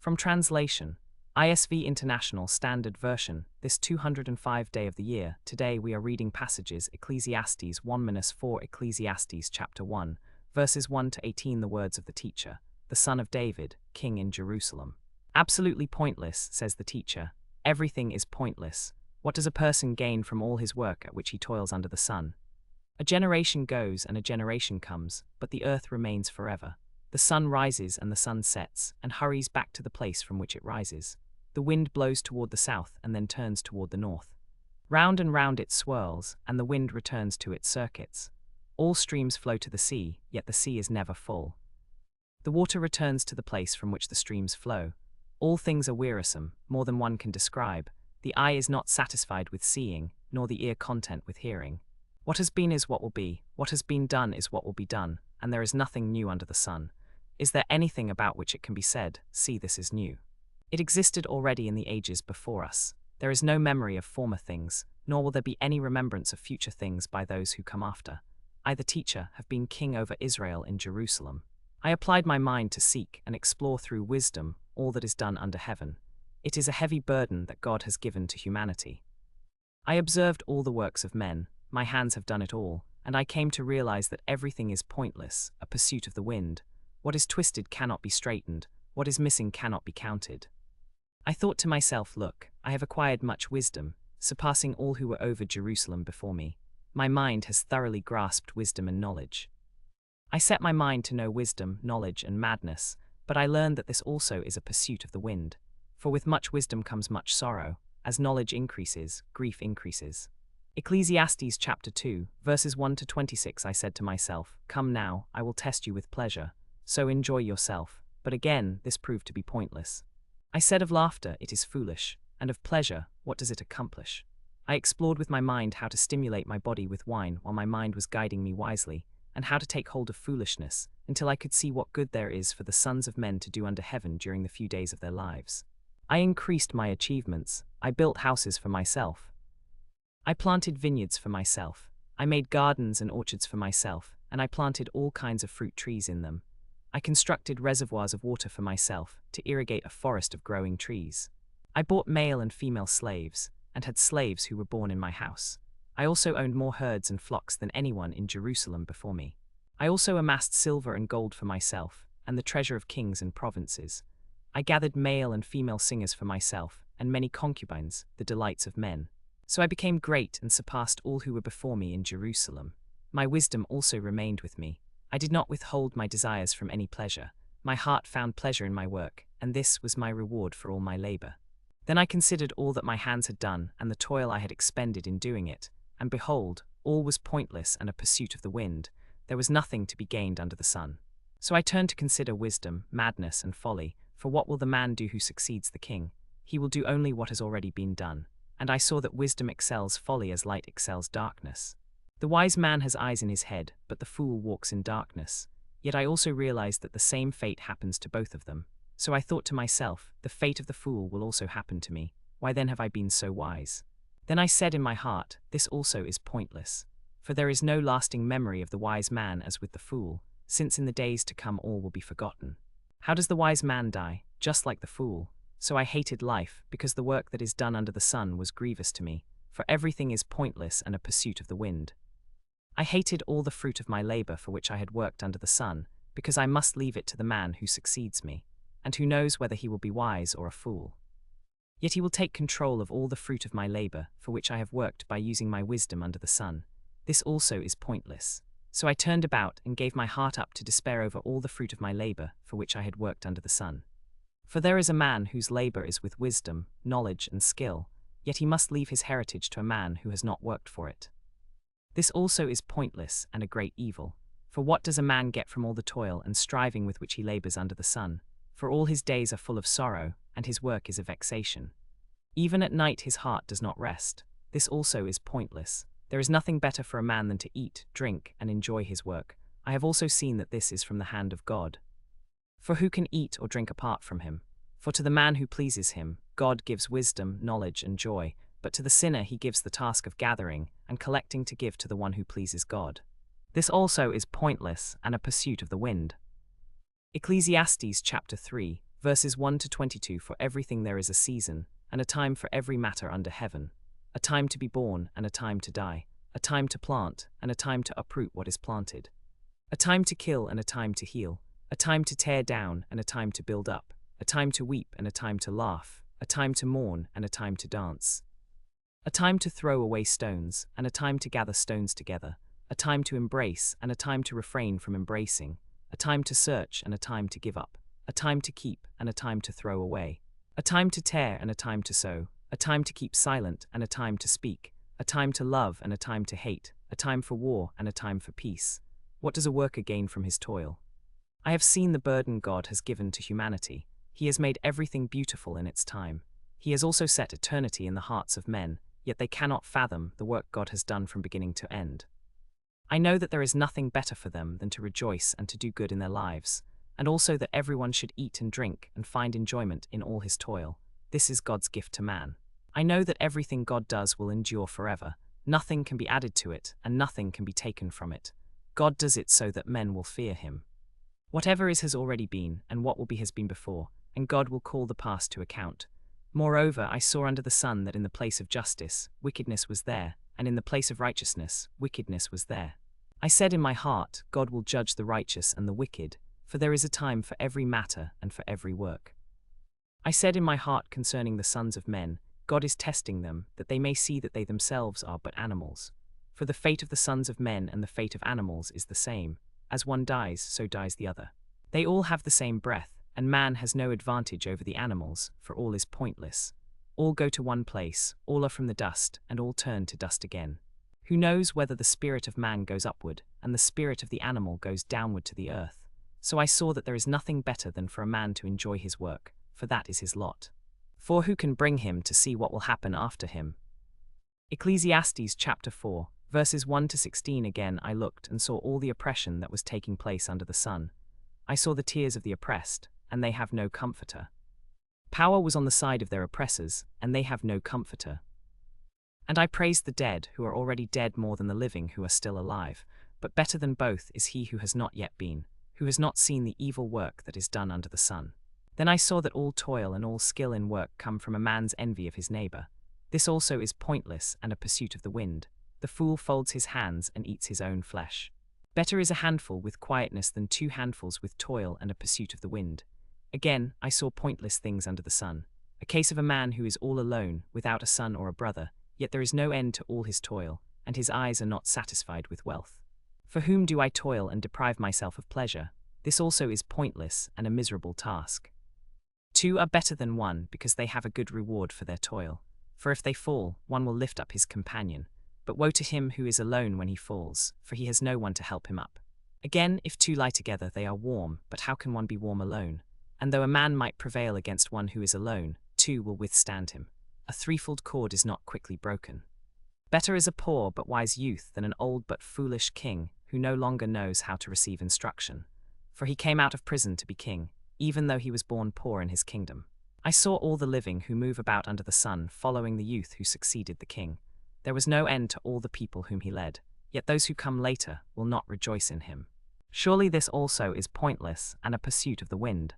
From translation, ISV International Standard Version, this 205 day of the year, today we are reading passages Ecclesiastes 1-4 Ecclesiastes chapter 1, verses 1 to 18 the words of the teacher, the son of David, king in Jerusalem. Absolutely pointless, says the teacher. Everything is pointless. What does a person gain from all his work at which he toils under the sun? A generation goes and a generation comes, but the earth remains forever. The sun rises and the sun sets, and hurries back to the place from which it rises. The wind blows toward the south and then turns toward the north. Round and round it swirls, and the wind returns to its circuits. All streams flow to the sea, yet the sea is never full. The water returns to the place from which the streams flow. All things are wearisome, more than one can describe. The eye is not satisfied with seeing, nor the ear content with hearing. What has been is what will be, what has been done is what will be done, and there is nothing new under the sun. Is there anything about which it can be said, see, this is new? It existed already in the ages before us. There is no memory of former things, nor will there be any remembrance of future things by those who come after. I, the teacher, have been king over Israel in Jerusalem. I applied my mind to seek and explore through wisdom all that is done under heaven. It is a heavy burden that God has given to humanity. I observed all the works of men, my hands have done it all, and I came to realize that everything is pointless, a pursuit of the wind. What is twisted cannot be straightened, what is missing cannot be counted. I thought to myself, look, I have acquired much wisdom, surpassing all who were over Jerusalem before me. My mind has thoroughly grasped wisdom and knowledge. I set my mind to know wisdom, knowledge, and madness, but I learned that this also is a pursuit of the wind. For with much wisdom comes much sorrow. As knowledge increases, grief increases. Ecclesiastes chapter 2, verses 1 to 26 I said to myself, come now, I will test you with pleasure. So enjoy yourself. But again, this proved to be pointless. I said of laughter, it is foolish, and of pleasure, what does it accomplish? I explored with my mind how to stimulate my body with wine while my mind was guiding me wisely, and how to take hold of foolishness, until I could see what good there is for the sons of men to do under heaven during the few days of their lives. I increased my achievements. I built houses for myself. I planted vineyards for myself. I made gardens and orchards for myself, and I planted all kinds of fruit trees in them. I constructed reservoirs of water for myself to irrigate a forest of growing trees. I bought male and female slaves, and had slaves who were born in my house. I also owned more herds and flocks than anyone in Jerusalem before me. I also amassed silver and gold for myself, and the treasure of kings and provinces. I gathered male and female singers for myself, and many concubines, the delights of men. So I became great and surpassed all who were before me in Jerusalem. My wisdom also remained with me. I did not withhold my desires from any pleasure. My heart found pleasure in my work, and this was my reward for all my labor. Then I considered all that my hands had done and the toil I had expended in doing it, and behold, all was pointless and a pursuit of the wind. There was nothing to be gained under the sun. So I turned to consider wisdom, madness, and folly, for what will the man do who succeeds the king? He will do only what has already been done. And I saw that wisdom excels folly as light excels darkness. The wise man has eyes in his head, but the fool walks in darkness. Yet I also realized that the same fate happens to both of them. So I thought to myself, the fate of the fool will also happen to me. Why then have I been so wise? Then I said in my heart, this also is pointless. For there is no lasting memory of the wise man as with the fool, since in the days to come all will be forgotten. How does the wise man die? Just like the fool. So I hated life, because the work that is done under the sun was grievous to me, for everything is pointless and a pursuit of the wind. I hated all the fruit of my labor for which I had worked under the sun, because I must leave it to the man who succeeds me, and who knows whether he will be wise or a fool. Yet he will take control of all the fruit of my labor for which I have worked by using my wisdom under the sun. This also is pointless. So I turned about and gave my heart up to despair over all the fruit of my labor for which I had worked under the sun. For there is a man whose labor is with wisdom, knowledge, and skill, yet he must leave his heritage to a man who has not worked for it. This also is pointless and a great evil. For what does a man get from all the toil and striving with which he labors under the sun? For all his days are full of sorrow, and his work is a vexation. Even at night his heart does not rest. This also is pointless. There is nothing better for a man than to eat, drink, and enjoy his work. I have also seen that this is from the hand of God. For who can eat or drink apart from him? For to the man who pleases him, God gives wisdom, knowledge, and joy, but to the sinner he gives the task of gathering and collecting to give to the one who pleases God. This also is pointless and a pursuit of the wind. Ecclesiastes chapter 3, verses 1 to 22. For everything there is a season, and a time for every matter under heaven, a time to be born and a time to die, a time to plant and a time to uproot what is planted, a time to kill and a time to heal, a time to tear down and a time to build up, a time to weep and a time to laugh, a time to mourn and a time to dance, a time to throw away stones and a time to gather stones together, a time to embrace and a time to refrain from embracing, a time to search and a time to give up, a time to keep and a time to throw away, a time to tear and a time to sow, a time to keep silent and a time to speak, a time to love and a time to hate, a time for war and a time for peace. What does a worker gain from his toil? I have seen the burden God has given to humanity. He has made everything beautiful in its time. He has also set eternity in the hearts of men, yet they cannot fathom the work God has done from beginning to end. I know that there is nothing better for them than to rejoice and to do good in their lives, and also that everyone should eat and drink and find enjoyment in all his toil. This is God's gift to man. I know that everything God does will endure forever. Nothing can be added to it, and nothing can be taken from it. God does it so that men will fear him. Whatever is has already been, and what will be has been before, and God will call the past to account. Moreover, I saw under the sun that in the place of justice, wickedness was there, and in the place of righteousness, wickedness was there. I said in my heart, God will judge the righteous and the wicked, for there is a time for every matter and for every work. I said in my heart concerning the sons of men, God is testing them, that they may see that they themselves are but animals. For the fate of the sons of men and the fate of animals is the same. As one dies, so dies the other. They all have the same breath, and man has no advantage over the animals, for all is pointless. All go to one place, all are from the dust, and all turn to dust again. Who knows whether the spirit of man goes upward, and the spirit of the animal goes downward to the earth? So I saw that there is nothing better than for a man to enjoy his work, for that is his lot. For who can bring him to see what will happen after him? Ecclesiastes chapter 4, verses 1 to 16. Again I looked and saw all the oppression that was taking place under the sun. I saw the tears of the oppressed, and they have no comforter. Power was on the side of their oppressors, and they have no comforter. And I praised the dead who are already dead more than the living who are still alive, but better than both is he who has not yet been, who has not seen the evil work that is done under the sun. Then I saw that all toil and all skill in work come from a man's envy of his neighbor. This also is pointless and a pursuit of the wind. The fool folds his hands and eats his own flesh. Better is a handful with quietness than 2 handfuls with toil and a pursuit of the wind. Again, I saw pointless things under the sun. A case of a man who is all alone, without a son or a brother, yet there is no end to all his toil, and his eyes are not satisfied with wealth. For whom do I toil and deprive myself of pleasure? This also is pointless and a miserable task. 2 are better than 1 because they have a good reward for their toil. For if they fall, one will lift up his companion. But woe to him who is alone when he falls, for he has no one to help him up. Again, if 2 lie together, they are warm, but how can one be warm alone? And though a man might prevail against one who is alone, 2 will withstand him. A threefold cord is not quickly broken. Better is a poor but wise youth than an old but foolish king, who no longer knows how to receive instruction. For he came out of prison to be king, even though he was born poor in his kingdom. I saw all the living who move about under the sun following the youth who succeeded the king. There was no end to all the people whom he led, yet those who come later will not rejoice in him. Surely this also is pointless and a pursuit of the wind.